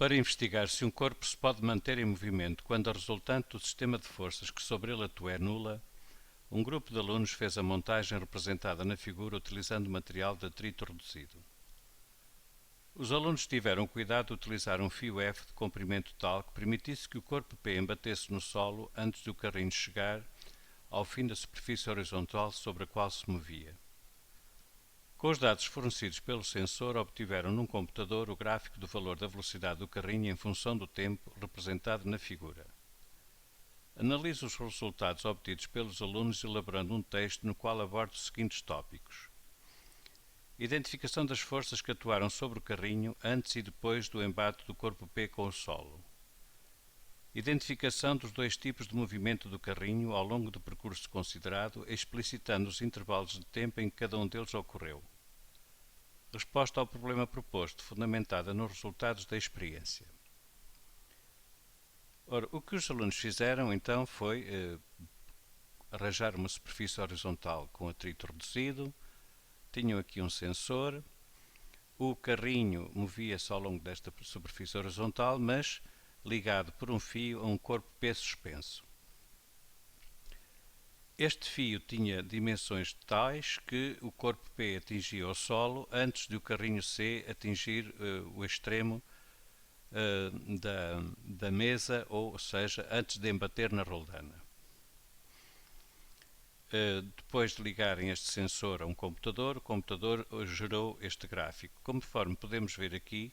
Para investigar se um corpo se pode manter em movimento quando a resultante do sistema de forças que sobre ele atua é nula, um grupo de alunos fez a montagem representada na figura utilizando material de atrito reduzido. Os alunos tiveram cuidado de utilizar um fio F de comprimento tal que permitisse que o corpo P embatesse no solo antes do carrinho chegar ao fim da superfície horizontal sobre a qual se movia. Com os dados fornecidos pelo sensor, obtiveram num computador o gráfico do valor da velocidade do carrinho em função do tempo representado na figura. Analise os resultados obtidos pelos alunos elaborando um texto no qual aborda os seguintes tópicos: identificação das forças que atuaram sobre o carrinho antes e depois do embate do corpo P com o solo. Identificação dos dois tipos de movimento do carrinho ao longo do percurso considerado, explicitando os intervalos de tempo em que cada um deles ocorreu. Resposta ao problema proposto, fundamentada nos resultados da experiência. Ora, o que os alunos fizeram então foi arranjar uma superfície horizontal com atrito reduzido, tinham aqui um sensor, o carrinho movia-se ao longo desta superfície horizontal, mas ligado por um fio a um corpo P suspenso. Este fio tinha dimensões tais que o corpo P atingia o solo antes de o carrinho C atingir o extremo da mesa, ou seja, antes de embater na roldana. Depois de ligarem este sensor a um computador, o computador gerou este gráfico. Conforme podemos ver aqui,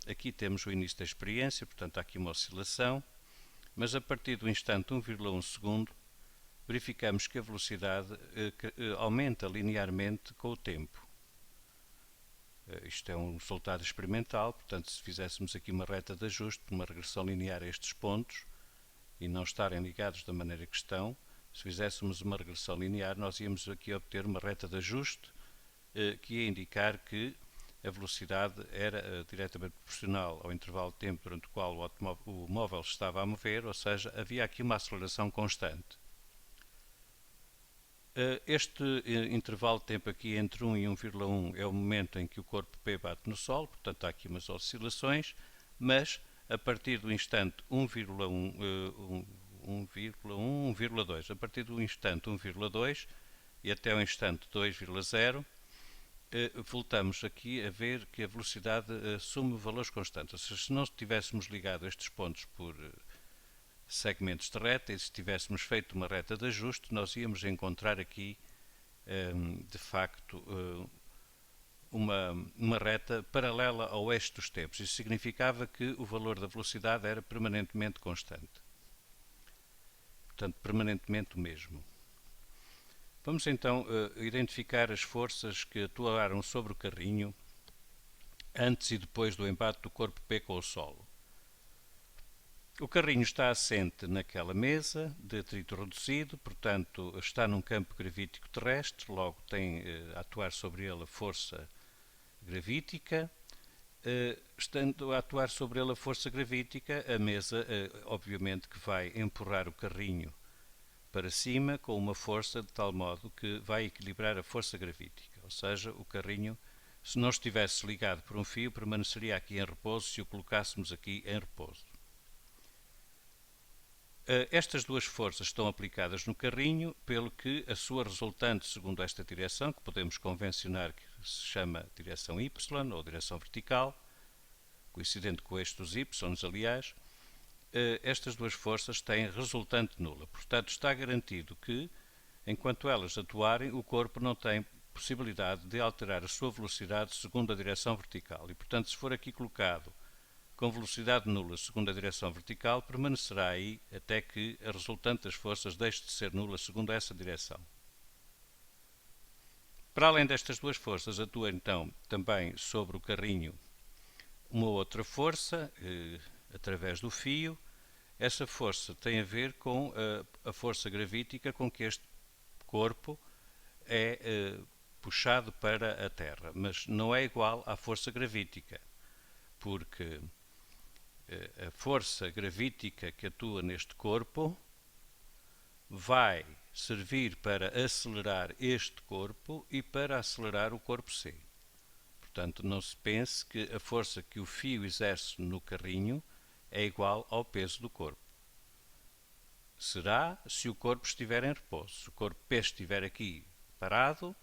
aqui temos o início da experiência, portanto há aqui uma oscilação, mas a partir do instante 1,1 segundo, verificamos que a velocidade aumenta linearmente com o tempo. Isto é um resultado experimental, portanto, se fizéssemos aqui uma reta de ajuste, uma regressão linear a estes pontos, e não estarem ligados da maneira que estão, se fizéssemos uma regressão linear, nós íamos aqui obter uma reta de ajuste que ia indicar que a velocidade era diretamente proporcional ao intervalo de tempo durante o qual o móvel estava a mover, ou seja, havia aqui uma aceleração constante. Este intervalo de tempo aqui entre 1 e 1,1 é o momento em que o corpo P bate no solo, portanto há aqui umas oscilações, mas a partir do instante 1,2, a partir do instante 1,2 e até o instante 2,0, voltamos aqui a ver que a velocidade assume valores constantes. Ou seja, se não tivéssemos ligado estes pontos por segmentos de reta, e se tivéssemos feito uma reta de ajuste, nós íamos encontrar aqui, de facto, uma reta paralela ao eixo dos tempos. Isso significava que o valor da velocidade era permanentemente constante. Portanto, permanentemente o mesmo. Vamos então identificar as forças que atuaram sobre o carrinho antes e depois do embate do corpo P com o solo. O carrinho está assente naquela mesa de atrito reduzido, portanto está num campo gravítico terrestre, logo tem a atuar sobre ele a força gravítica. Estando a atuar sobre ele a força gravítica, a mesa obviamente que vai empurrar o carrinho para cima com uma força de tal modo que vai equilibrar a força gravítica, ou seja, o carrinho, se não estivesse ligado por um fio, permaneceria aqui em repouso se o colocássemos aqui em repouso. Estas duas forças estão aplicadas no carrinho, pelo que a sua resultante, segundo esta direção, que podemos convencionar que se chama direção Y ou direção vertical, coincidente com o eixo dos Y, aliás, estas duas forças têm resultante nula. Portanto, está garantido que, enquanto elas atuarem, o corpo não tem possibilidade de alterar a sua velocidade segundo a direção vertical. E, portanto, se for aqui colocado com velocidade nula segundo a direção vertical, permanecerá aí até que a resultante das forças deixe de ser nula segundo essa direção. Para além destas duas forças, atua então também sobre o carrinho uma outra força, através do fio. Essa força tem a ver com a força gravítica com que este corpo é puxado para a Terra, mas não é igual à força gravítica, porque a força gravítica que atua neste corpo vai servir para acelerar este corpo e para acelerar o corpo C. Portanto, não se pense que a força que o fio exerce no carrinho é igual ao peso do corpo. Será se o corpo estiver em repouso. Se o corpo P estiver aqui parado,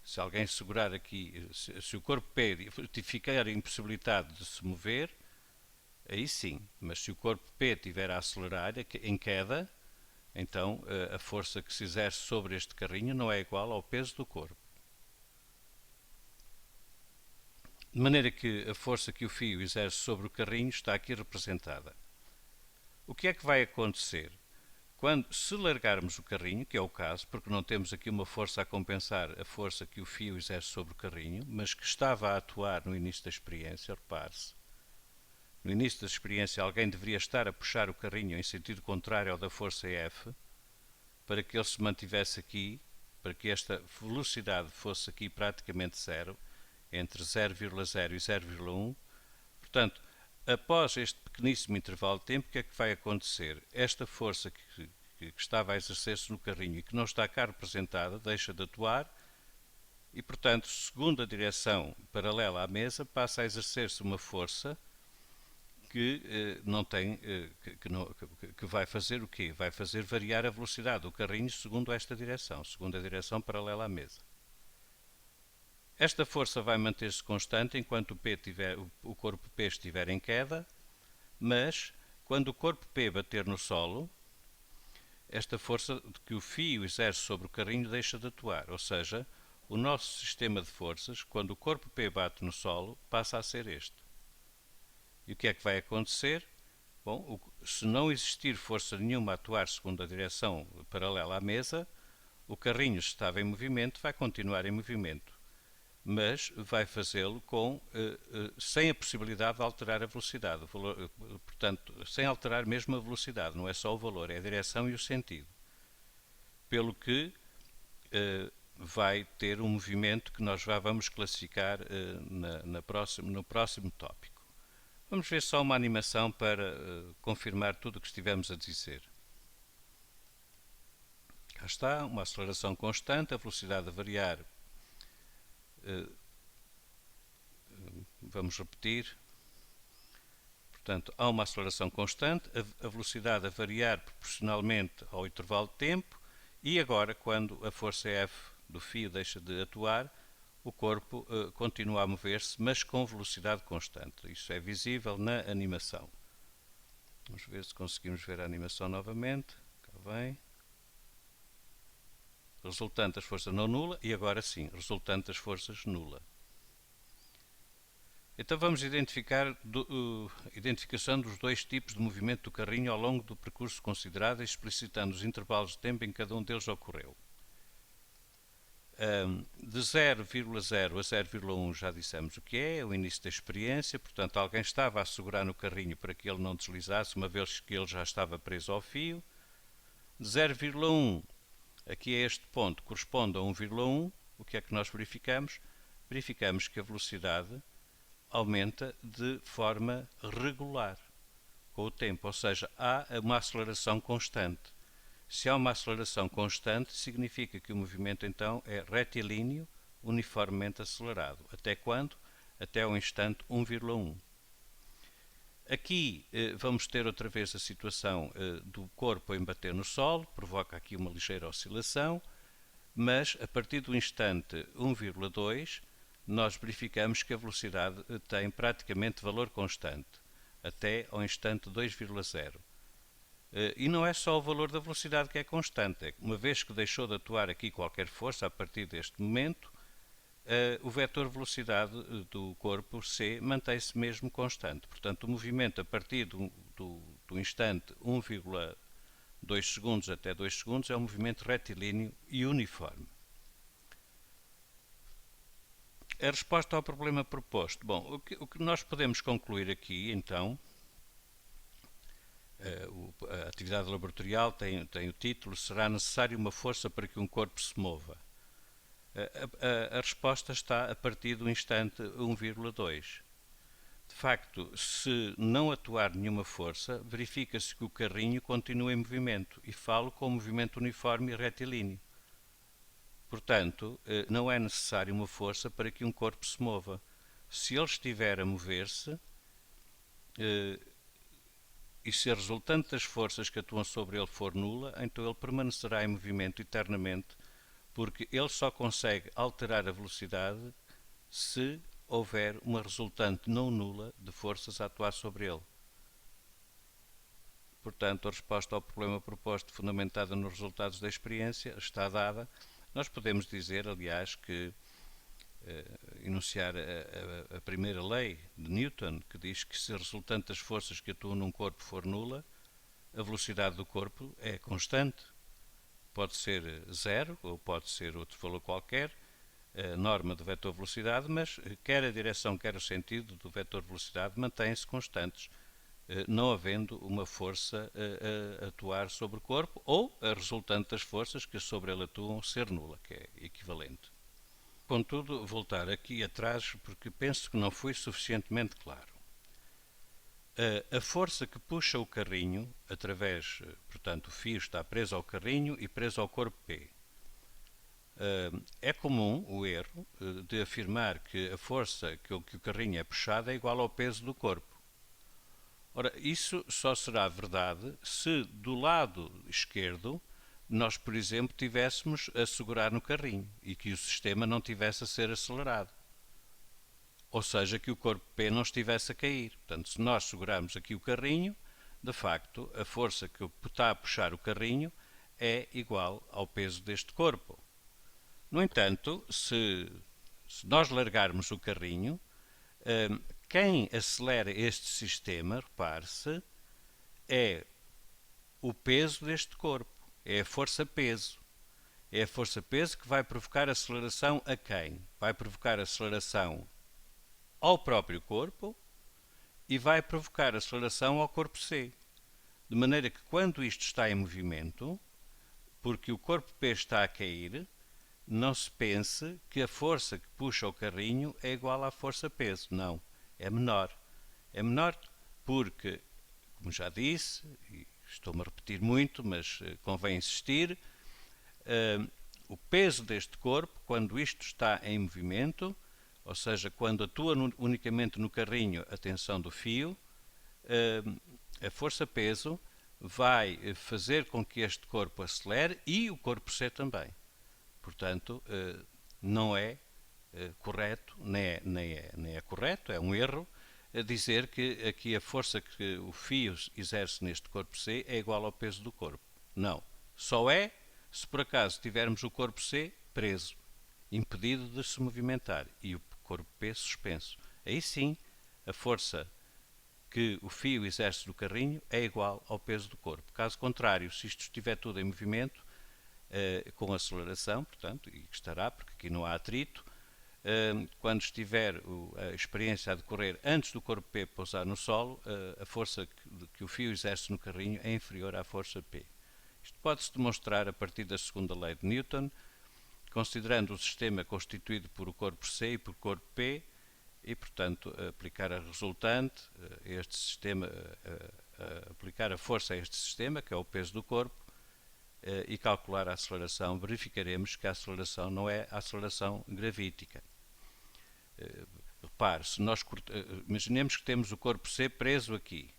se alguém segurar aqui, se o corpo P ficar impossibilitado de se mover, aí sim. Mas se o corpo P estiver a acelerar em queda, então a força que se exerce sobre este carrinho não é igual ao peso do corpo. De maneira que a força que o fio exerce sobre o carrinho está aqui representada. O que é que vai acontecer? Se largarmos o carrinho, que é o caso, porque não temos aqui uma força a compensar a força que o fio exerce sobre o carrinho, mas que estava a atuar no início da experiência, repare-se. No início da experiência alguém deveria estar a puxar o carrinho em sentido contrário ao da força F, para que ele se mantivesse aqui, para que esta velocidade fosse aqui praticamente zero, entre 0,0 e 0,1. Portanto, após este pequeníssimo intervalo de tempo, o que é que vai acontecer? Esta força que estava a exercer-se no carrinho e que não está cá representada, deixa de atuar e, portanto, segundo a direção paralela à mesa, passa a exercer-se uma força que não tem, que vai fazer o quê? Vai fazer variar a velocidade do carrinho segundo esta direção, segundo a direção paralela à mesa. Esta força vai manter-se constante enquanto o corpo P estiver em queda, mas quando o corpo P bater no solo, esta força que o fio exerce sobre o carrinho deixa de atuar, ou seja, o nosso sistema de forças, quando o corpo P bate no solo, passa a ser este. E o que é que vai acontecer? Bom, se não existir força nenhuma a atuar segundo a direção paralela à mesa, o carrinho estava em movimento, vai continuar em movimento, mas vai fazê-lo sem a possibilidade de alterar a velocidade, portanto, sem alterar mesmo a velocidade, não é só o valor, é a direção e o sentido. Pelo que vai ter um movimento que nós já vamos classificar no próximo tópico. Vamos ver só uma animação para confirmar tudo o que estivemos a dizer. Cá está, uma aceleração constante, a velocidade a variar. Vamos repetir. Portanto, há uma aceleração constante, a velocidade a variar proporcionalmente ao intervalo de tempo e agora, quando a força F do fio deixa de atuar, o corpo continua a mover-se, mas com velocidade constante. Isso é visível na animação. Vamos ver se conseguimos ver a animação novamente. Cá vem. Resultante das forças não nula e agora sim, resultante das forças nula. Então vamos identificação dos dois tipos de movimento do carrinho ao longo do percurso considerado, explicitando os intervalos de tempo em que cada um deles ocorreu. De 0,0 a 0,1 já dissemos o que é o início da experiência, portanto alguém estava a segurar no carrinho para que ele não deslizasse, uma vez que ele já estava preso ao fio. De 0,1 aqui a este ponto corresponde a 1,1, o que é que nós verificamos? Verificamos que a velocidade aumenta de forma regular com o tempo, ou seja, há uma aceleração constante. Se há uma aceleração constante, significa que o movimento então é retilíneo, uniformemente acelerado. Até quando? Até ao instante 1,1. Aqui vamos ter outra vez a situação do corpo em bater no solo, provoca aqui uma ligeira oscilação, mas a partir do instante 1,2 nós verificamos que a velocidade tem praticamente valor constante, até ao instante 2,0. E não é só o valor da velocidade que é constante, uma vez que deixou de atuar aqui qualquer força a partir deste momento, o vetor velocidade do corpo C mantém-se mesmo constante. Portanto, o movimento a partir do instante 1,2 segundos até 2 segundos é um movimento retilíneo e uniforme. A resposta ao problema proposto. Bom, o que nós podemos concluir aqui, então, a atividade laboratorial tem o título: será necessário uma força para que um corpo se mova? A resposta está a partir do instante 1,2. De facto, se não atuar nenhuma força, verifica-se que o carrinho continua em movimento, e falo com movimento uniforme e retilíneo. Portanto, não é necessário uma força para que um corpo se mova. Se ele estiver a mover-se, e se a resultante das forças que atuam sobre ele for nula, então ele permanecerá em movimento eternamente, porque ele só consegue alterar a velocidade se houver uma resultante não nula de forças a atuar sobre ele. Portanto, a resposta ao problema proposto, fundamentada nos resultados da experiência, está dada. Nós podemos dizer, aliás, que enunciar a primeira lei de Newton, que diz que se a resultante das forças que atuam num corpo for nula, a velocidade do corpo é constante. Pode ser zero ou pode ser outro valor qualquer, a norma do vetor velocidade, mas quer a direção, quer o sentido do vetor velocidade mantêm-se constantes, não havendo uma força a atuar sobre o corpo ou a resultante das forças que sobre ele atuam ser nula, que é equivalente. Contudo, voltar aqui atrás porque penso que não fui suficientemente claro. A força que puxa o carrinho, através, portanto, o fio está preso ao carrinho e preso ao corpo P. É comum o erro de afirmar que a força que o carrinho é puxado é igual ao peso do corpo. Ora, isso só será verdade se do lado esquerdo nós, por exemplo, tivéssemos a segurar no carrinho e que o sistema não tivesse a ser acelerado. Ou seja, que o corpo P não estivesse a cair. Portanto, se nós segurarmos aqui o carrinho, de facto, a força que está a puxar o carrinho é igual ao peso deste corpo. No entanto, se nós largarmos o carrinho, quem acelera este sistema, repare-se, é o peso deste corpo, é a força-peso. É a força-peso que vai provocar aceleração a quem? Vai provocar aceleração ao próprio corpo e vai provocar aceleração ao corpo C. De maneira que quando isto está em movimento, porque o corpo P está a cair, não se pense que a força que puxa o carrinho é igual à força-peso. Não, é menor. É menor porque, como já disse, e estou-me a repetir muito, mas convém insistir, o peso deste corpo, quando isto está em movimento, ou seja, quando atua unicamente no carrinho a tensão do fio, a força-peso vai fazer com que este corpo acelere e o corpo C também. Portanto, não é correto, nem é correto, é um erro, dizer que aqui a força que o fio exerce neste corpo C é igual ao peso do corpo. Não. Só é se por acaso tivermos o corpo C preso, impedido de se movimentar, e o corpo P suspenso. Aí sim, a força que o fio exerce no carrinho é igual ao peso do corpo. Caso contrário, se isto estiver tudo em movimento, com aceleração, portanto, e estará, porque aqui não há atrito, quando estiver a experiência a decorrer antes do corpo P pousar no solo, a força que o fio exerce no carrinho é inferior à força P. Isto pode-se demonstrar a partir da segunda lei de Newton, considerando o sistema constituído por o corpo C e por corpo P, e, portanto, aplicar a resultante, este sistema, aplicar a força a este sistema, que é o peso do corpo, e calcular a aceleração, verificaremos que a aceleração não é a aceleração gravítica. Repare, se nós imaginemos que temos o corpo C preso aqui.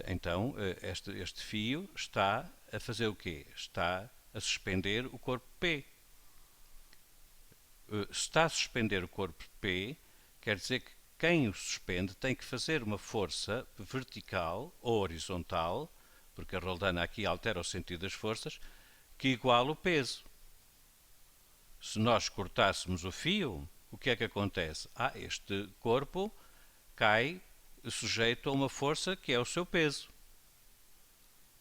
Então, este fio está a fazer o quê? Está a suspender o corpo P. Se está a suspender o corpo P, quer dizer que quem o suspende tem que fazer uma força vertical ou horizontal, porque a roldana aqui altera o sentido das forças, que iguala o peso. Se nós cortássemos o fio, o que é que acontece? Este corpo cai sujeito a uma força que é o seu peso.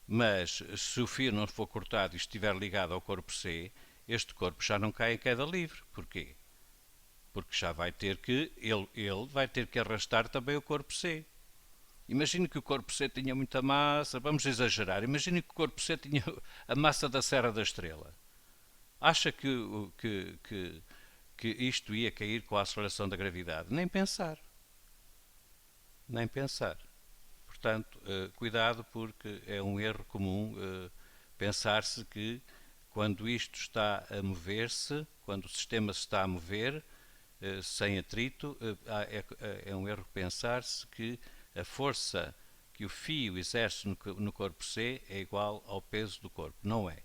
Mas se o fio não for cortado e estiver ligado ao corpo C, este corpo já não cai em queda livre. Porquê? Porque já vai ter que, ele vai ter que arrastar também o corpo C. Imagine que o corpo C tinha muita massa, vamos exagerar, imagine que o corpo C tinha a massa da Serra da Estrela. Acha que isto ia cair com a aceleração da gravidade? Nem pensar. Nem pensar. Portanto, cuidado, porque é um erro comum pensar-se que quando isto está a mover-se, quando o sistema se está a mover, sem atrito, é um erro pensar-se que a força que o fio exerce no corpo C é igual ao peso do corpo. Não é.